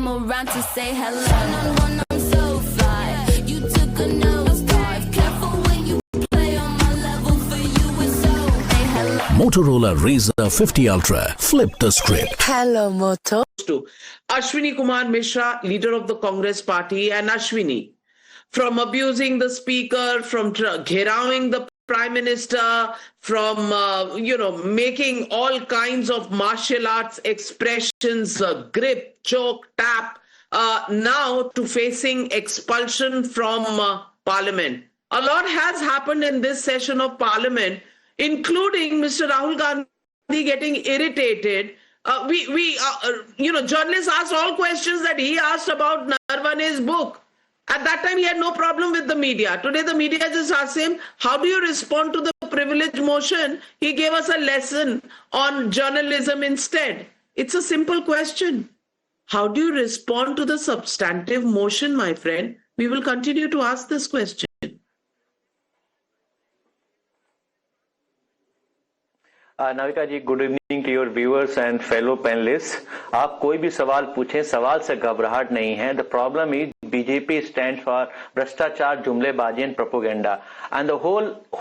came around to say hello. One, I'm so fly. You took a nosedive. Careful when you play on my level. For you it's so. Hey, hello. Motorola Razr 50 Ultra. Flip the script. Hello, Moto. To Ashwini Kumar Mishra, leader of the Congress party, and Ashwini, from abusing the speaker, from gherawing the prime minister, from making all kinds of martial arts expressions, grip, choke, tap, now to facing expulsion from parliament. A lot has happened in this session of parliament, including Mr. Rahul Gandhi getting irritated. Journalists asked all questions that he asked about Narvane's book. At that time, he had no problem with the media. Today, the media just asked him, how do you respond to the privilege motion? He gave us a lesson on journalism instead. It's a simple question. How do you respond to the substantive motion, my friend? We will continue to ask this question. Navika ji, good evening to your viewers and fellow panelist. आप कोई भी सवाल पूछें, सवाल से घबराहट नहीं है। The problem is BJP stand for भ्रष्टाचार, जुमलेबाजी and propaganda, and the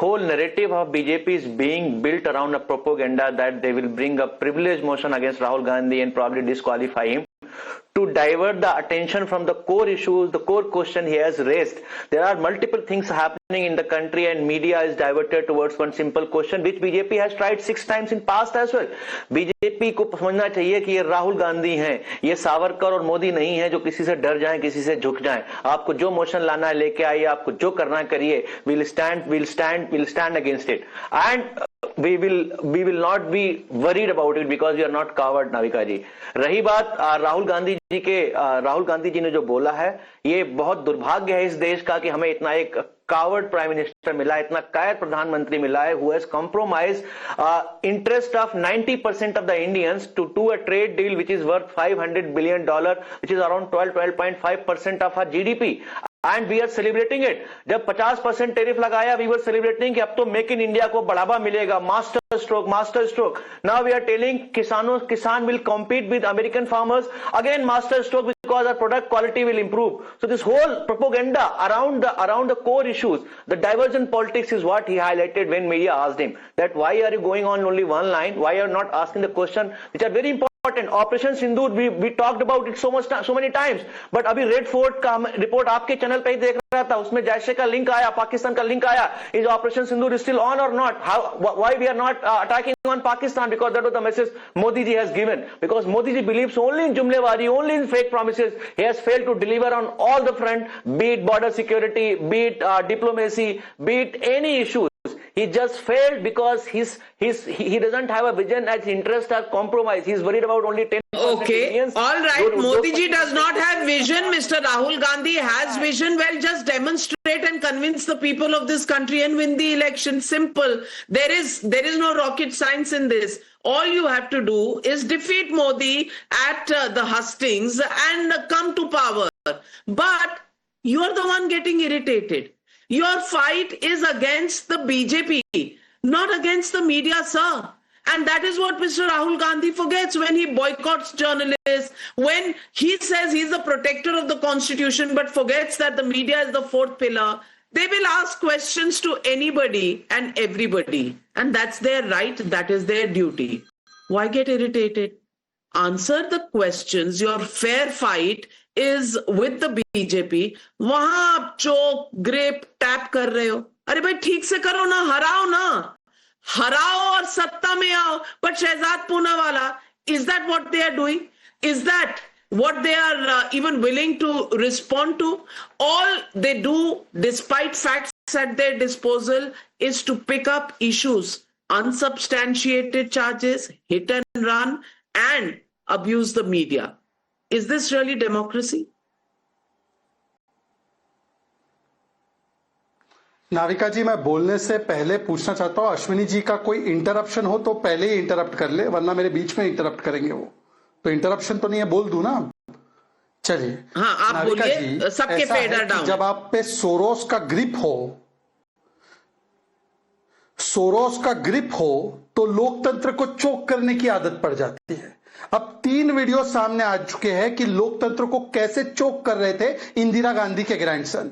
whole narrative of BJP is being built around a propaganda that they will bring a privilege motion against Rahul Gandhi and probably disqualify him to divert the attention from the core issues, the core question he has raised. There are multiple things happening in the country and media is diverted towards one simple question which BJP has tried 6 times in past as well. BJP को समझना चाहिए कि ये राहुल गांधी हैं, ये सावरकर और मोदी नहीं है जो किसी से डर जाएं, किसी से झुक जाएं। आपको जो मोशन लाना है लेके आइए, आपको जो करना है करिए। we'll stand against it, and we will not be worried about it because we are not coward, Navika जी। रही बात राहुल गांधी जी ने जो बोला है, ये बहुत दुर्भाग्य है इस देश का कि हमें इतना एक कावर्ड प्राइम मिनिस्टर मिला, इतना कायर प्रधानमंत्री मिला है, who has compromised interest of 90% of the Indians to do a trade deal which is worth $500 billion, which is around 12.5% of our GDP. And we are celebrating it. जब 50% tariff लगाया, we were celebrating कि अब तो make in India को बढ़ावा मिलेगा, master stroke. Now we are telling kisan will compete with American farmers, again master stroke, because our product quality will improve. So this whole propaganda around the core issues, the divergent politics is what he highlighted when media asked him that why are you going on only one line, why are you not asking the question which are very important. Operation Sindoor, we talked about it so many times, but अभी red fort का report आपके channel पे ही देख रहा था, उसमें जैशे का link आया, पाकिस्तान का लिंक आया। Is Operation Sindoor still on or not? Why we are not attacking on Pakistan? Because that was the message Modi ji has given. Because Modi ji believes only in jumlewari, only in fake promises. He has failed to deliver on all the front, be it border security, be it diplomacy, be it any issues. He just failed because he doesn't have a vision, as interests are compromised. He's worried about only 10%. Okay, all right. Modi ji does not have vision. Mr. Rahul Gandhi has vision. Well, just demonstrate and convince the people of this country and win the election. Simple. There is no rocket science in this. All you have to do is defeat Modi at the hustings and come to power. But you're the one getting irritated. Your fight is against the BJP, not against the media, sir. And that is what Mr. Rahul Gandhi forgets when he boycotts journalists, when he says he's the protector of the constitution, but forgets that the media is the fourth pillar. They will ask questions to anybody and everybody. And that's their right. That is their duty. Why get irritated? Answer the questions. Your fair fight is with the BJP. वहां आप चोक, grep, tap कर रहे हो। अरे भाई ठीक से करो ना, हराओ और सत्ता में आओ। But Shahzad Poonawalla, is that what they are doing? Is that what they are even willing to respond to? All they do, despite facts at their disposal, is to pick up issues, unsubstantiated charges, hit and run, and abuse the media. Is this really democracy? Navika जी, मैं बोलने से पहले पूछना चाहता हूं, अश्विनी जी का कोई interruption हो तो पहले ही इंटरप्ट कर ले, वरना मेरे बीच में इंटरप्ट करेंगे वो। तो इंटरप्शन तो नहीं है, बोल दूं ना। चलिए, हाँ, आप बोलिए, सबके पेडर डाउन। जब आप पे सोरोस का ग्रिप हो तो लोकतंत्र को चोक करने की आदत पड़ जाती है। अब 3 वीडियो सामने आ चुके हैं कि लोकतंत्र को कैसे चोक कर रहे थे इंदिरा गांधी के ग्रैंडसन।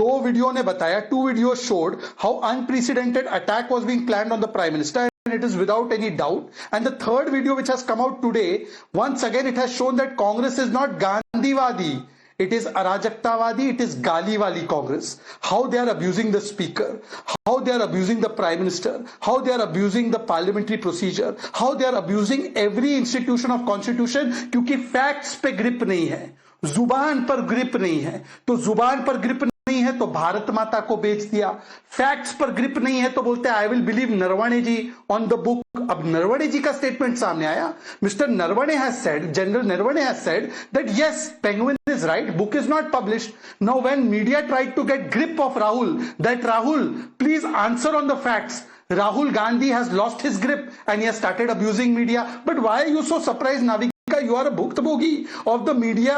2 वीडियो ने बताया, 2 video showed how unprecedented attack was being planned on the prime minister, and it is without any doubt. And the 3rd video which has come out today, once again it has shown that Congress is not Gandhiwadi. It is Arajaktawadi, it is Galiwali Congress. How they are abusing the speaker, how they are abusing the prime minister, how they are abusing the parliamentary procedure, how they are abusing every institution of constitution, क्योंकि facts पे grip नहीं है, जुबान पर grip नहीं है। तो जुबान पर grip नहीं है तो भारत माता को बेच दिया, फैक्ट्स पर ग्रिप नहीं है तो बोलते हैं I will believe Naravane ji on the book. अब नरवणे जी का स्टेटमेंट सामने आया, mister Naravane has said, general Naravane has said that yes Penguin is right, book is not published. Now when media tried to get grip of Rahul, that Rahul please answer on the facts, Rahul Gandhi has lost his grip and he has started abusing media. But why are you so surprised, Navika? You are a bhuktabogi of the media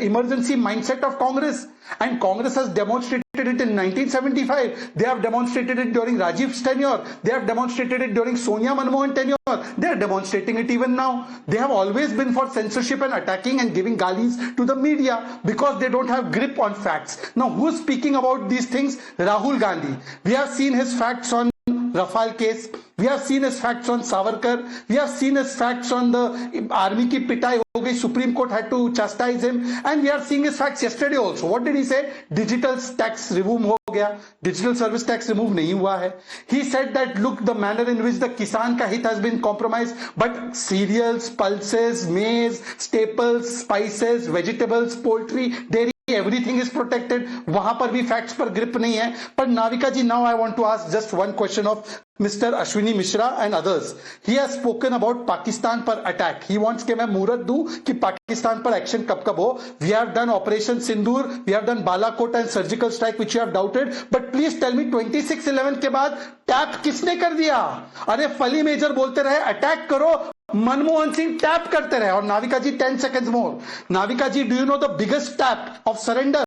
emergency mindset of Congress, and Congress has demonstrated it in 1975. They have demonstrated it during Rajiv's tenure. They have demonstrated it during Sonia Manmohan tenure. They are demonstrating it even now. They have always been for censorship and attacking and giving galis to the media because they don't have grip on facts. Now who is speaking about these things? Rahul Gandhi. We have seen his facts on Rafale case, we have seen his facts on Savarkar, we have seen his facts on the army की पिटाई हो गई, Supreme Court had to chastise him, and we are seeing his facts yesterday also. What did he say? Digital tax remove हो गया, digital service tax remove नहीं हुआ है. He said that look, the manner in which the किसान का हित has been compromised, but cereals, pulses, maize, staples, spices, vegetables, poultry, dairy, everything is protected. वहां पर भी फैक्ट्स पर ग्रिप नहीं है. पर नाविका जी, now I want to ask just one question of Mr. Ashwini Mishra and others. He has spoken about Pakistan पर attack. He wants कि मैं मुहूर्त दूं कि पाकिस्तान पर एक्शन कब कब हो. We have done Operation Sindoor, we have done Balakot and surgical strike which you have doubted. But please tell me 26/11 के बाद टैप किसने कर दिया? अरे फली मेजर बोलते रहे अटैक करो, मनमोहन सिंह टैप करते रहे. और नाविका जी 10 seconds more. Navika ji, do you know the biggest tap of surrender?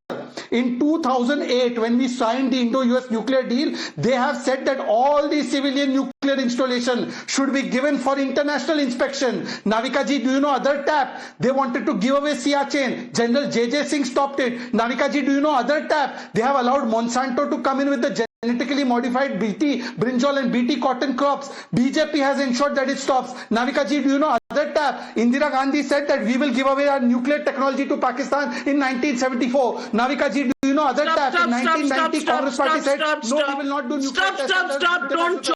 In 2008, when we signed the Indo-US nuclear deal, they have said that all the civilian nuclear installation should be given for international inspection. Navika ji, do you know other tap? They wanted to give away Siachen. General J.J. Singh stopped it. Navika ji, do you know other tap? They have allowed Monsanto to come in with the genetically modified BT, brinjal and BT cotton crops. BJP has ensured that it stops. Navika ji, do you know other tap? Indira Gandhi said that we will give away our nuclear technology to Pakistan in 1974. Navika ji, do you know other tap? In 1990, Congress party said, no, we will not do nuclear. Stop, don't